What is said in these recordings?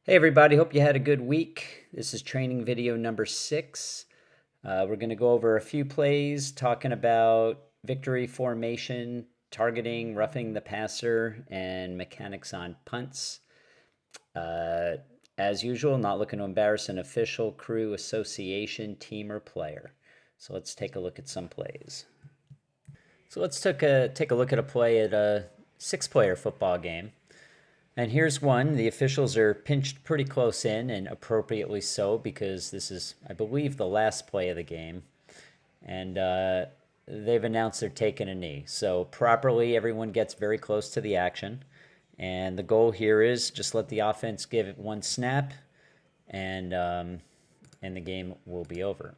Hey everybody, hope you had a good week. This is training video number 6. We're going to go over a few plays talking about victory formation, targeting, roughing the passer, and mechanics on punts. Uh, as usual, not looking to embarrass an official, crew, association, team, or player. So let's take a look at some plays. So let's take a look at a play at a 6-player football game. And here's one. The officials are pinched pretty close in, and appropriately so, because this is, I believe, the last play of the game. And they've announced they're taking a knee. So properly, everyone gets very close to the action. And the goal here is just let the offense give it one snap, and the game will be over.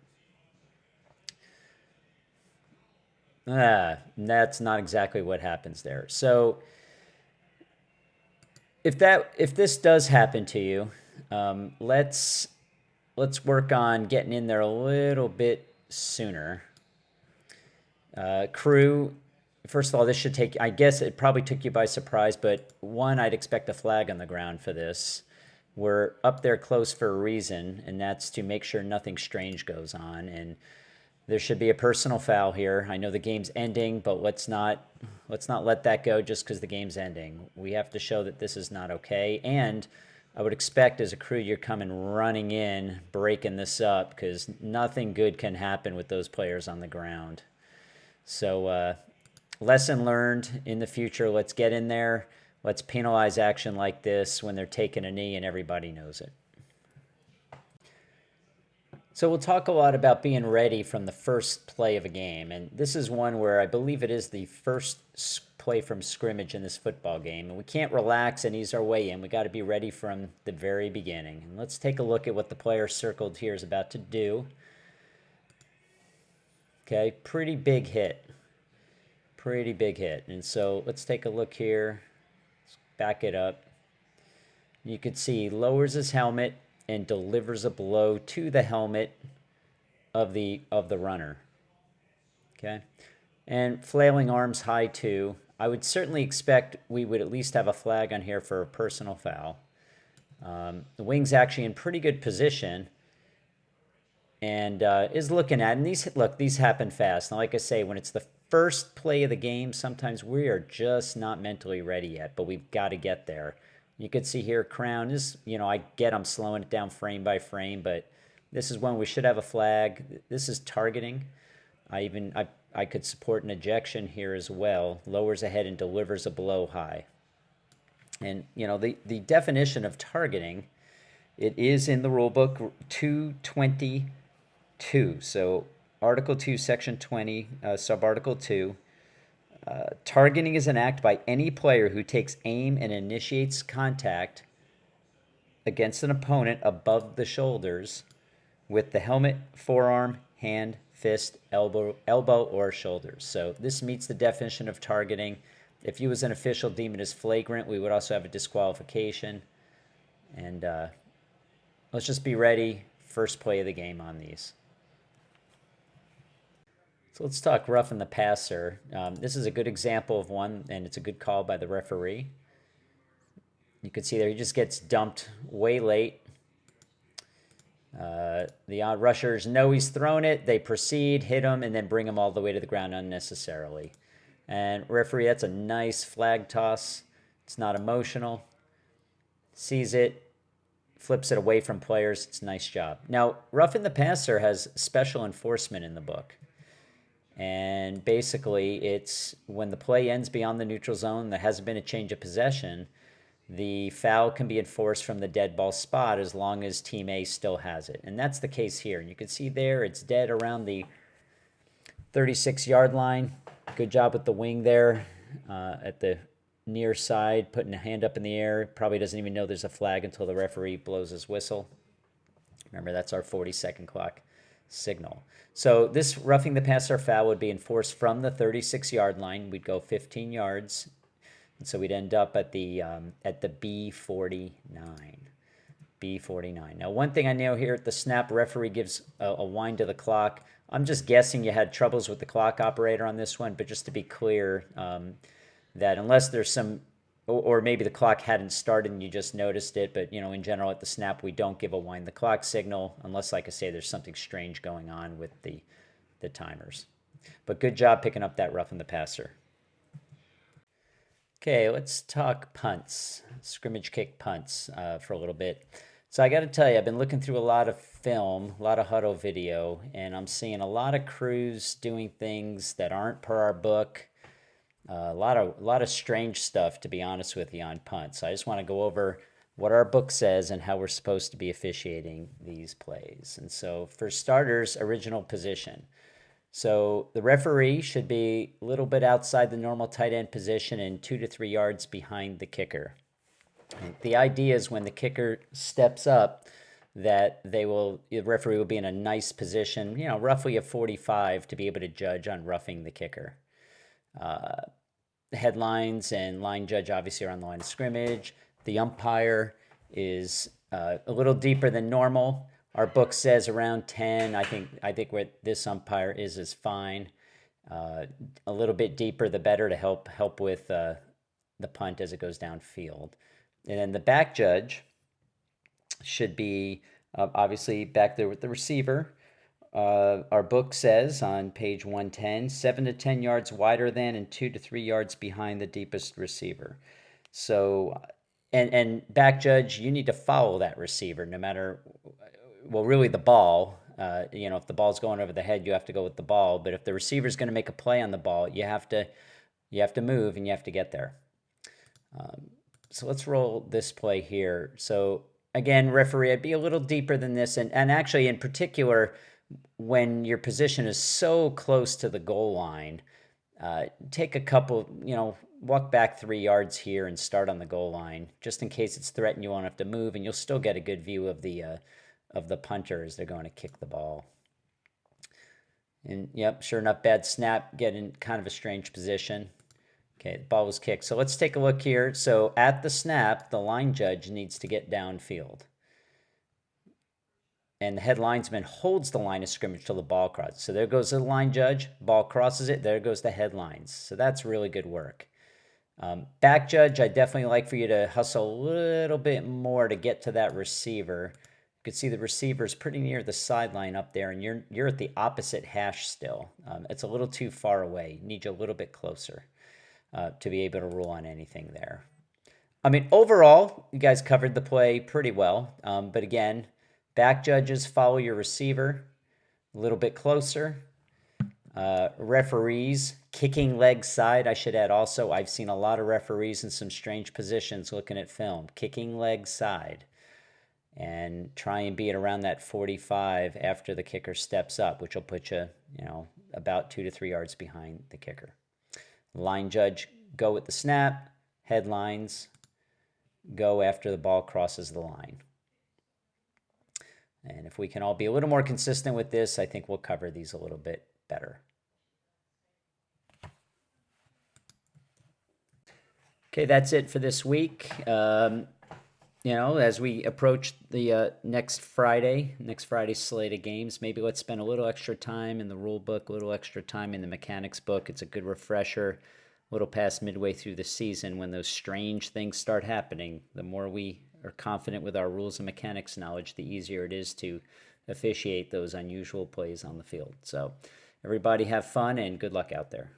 That's not exactly what happens there. So if this does happen to you, let's work on getting in there a little bit sooner. Crew, first of all, this should take, I guess it probably took you by surprise, but one, I'd expect a flag on the ground for this. We're up there close for a reason, and that's to make sure nothing strange goes on. And there should be a personal foul here. I know the game's ending, but let's not let that go just because the game's ending. We have to show that this is not okay. And I would expect as a crew you're coming running in, breaking this up, because nothing good can happen with those players on the ground. So lesson learned in the future. Let's get in there. Let's penalize action like this when they're taking a knee and everybody knows it. So we'll talk a lot about being ready from the first play of a game. And this is one where I believe it is the first play from scrimmage in this football game. And we can't relax and ease our way in. We got to be ready from the very beginning. And let's take a look at what the player circled here is about to do. Okay, pretty big hit. Pretty big hit. And so let's take a look here. Let's back it up. You can see he lowers his helmet and delivers a blow to the helmet of the runner. Okay, and flailing arms high too. I would certainly expect we would at least have a flag on here for a personal foul. The wing's actually in pretty good position and is looking at, and these happen fast. Now, like I say, when it's the first play of the game, sometimes we are just not mentally ready yet, but we've got to get there. You could see here, Crown is, I get I'm slowing it down frame by frame, but this is when we should have a flag. This is targeting. I could support an ejection here as well. Lowers ahead and delivers a blow high. And, the definition of targeting, it is in the rule book 222. So Article 2, Section 20, Subarticle 2. Targeting is an act by any player who takes aim and initiates contact against an opponent above the shoulders with the helmet, forearm, hand, fist, elbow, or shoulders. So this meets the definition of targeting. If you as an official deem it as flagrant, we would also have a disqualification. And let's just be ready. First play of the game on these. So let's talk roughing the passer. This is a good example of one, and it's a good call by the referee. You can see there he just gets dumped way late. The rushers know he's thrown it. They proceed, hit him, and then bring him all the way to the ground unnecessarily. And referee, that's a nice flag toss. It's not emotional. Sees it, flips it away from players. It's a nice job. Now, roughing the passer has special enforcement in the book. And basically, it's when the play ends beyond the neutral zone, there hasn't been a change of possession, the foul can be enforced from the dead ball spot as long as Team A still has it. And that's the case here. And you can see there, it's dead around the 36-yard line. Good job with the wing there at the near side, putting a hand up in the air. Probably doesn't even know there's a flag until the referee blows his whistle. Remember, that's our 40-second clock signal. So this roughing the passer foul would be enforced from the 36-yard line. We'd go 15 yards, and so we'd end up at the B49. B49. Now, one thing I know here at the snap, referee gives a wind to the clock. I'm just guessing you had troubles with the clock operator on this one, but just to be clear, that unless there's some or maybe the clock hadn't started and you just noticed it. But, in general at the snap, we don't give a wind the clock signal unless, like I say, there's something strange going on with the timers. But good job picking up that roughing the passer. Okay, let's talk punts, scrimmage kick punts for a little bit. So I got to tell you, I've been looking through a lot of film, a lot of huddle video, and I'm seeing a lot of crews doing things that aren't per our book. A lot of strange stuff, to be honest with you, on punts. So I just want to go over what our book says and how we're supposed to be officiating these plays. And so for starters, original position. So the referee should be a little bit outside the normal tight end position and 2 to 3 yards behind the kicker. And the idea is when the kicker steps up, that the referee will be in a nice position, roughly a 45 to be able to judge on roughing the kicker. The headlines and line judge obviously are on the line of scrimmage. The umpire is a little deeper than normal. Our book says around 10. I think where this umpire is fine. A little bit deeper, the better, to help with the punt as it goes downfield. And then the back judge should be obviously back there with the receiver. Our book says on page 110, 7 to 10 yards wider than and 2 to 3 yards behind the deepest receiver. So, and back judge, you need to follow that receiver no matter, well, really the ball. If the ball's going over the head, you have to go with the ball. But if the receiver's going to make a play on the ball, you have to move and you have to get there. So let's roll this play here. So again, referee, I'd be a little deeper than this. And actually, in particular, when your position is so close to the goal line, take a couple, walk back 3 yards here and start on the goal line, just in case it's threatened. You won't have to move, and you'll still get a good view of the punter as they're going to kick the ball. And yep, sure enough, bad snap, get in kind of a strange position. Okay, the ball was kicked. So let's take a look here. So at the snap, the line judge needs to get downfield. And the head linesman holds the line of scrimmage till the ball crosses. So there goes the line judge, ball crosses it, there goes the headlines. So that's really good work. Back judge, I definitely like for you to hustle a little bit more to get to that receiver. You can see the receiver's pretty near the sideline up there, and you're at the opposite hash still. It's a little too far away. You need you a little bit closer to be able to rule on anything there. I mean, overall, you guys covered the play pretty well. But again, back judges, follow your receiver a little bit closer. Referees, kicking leg side, I should add also. I've seen a lot of referees in some strange positions looking at film. Kicking leg side. And try and be at around that 45 after the kicker steps up, which will put you, about 2 to 3 yards behind the kicker. Line judge, go with the snap. Headlines, go after the ball crosses the line. And if we can all be a little more consistent with this, I think we'll cover these a little bit better. Okay, that's it for this week. As we approach the next Friday slate of games, maybe let's spend a little extra time in the rule book, a little extra time in the mechanics book. It's a good refresher, a little past midway through the season when those strange things start happening. The more we are confident with our rules and mechanics knowledge, the easier it is to officiate those unusual plays on the field. So everybody have fun and good luck out there.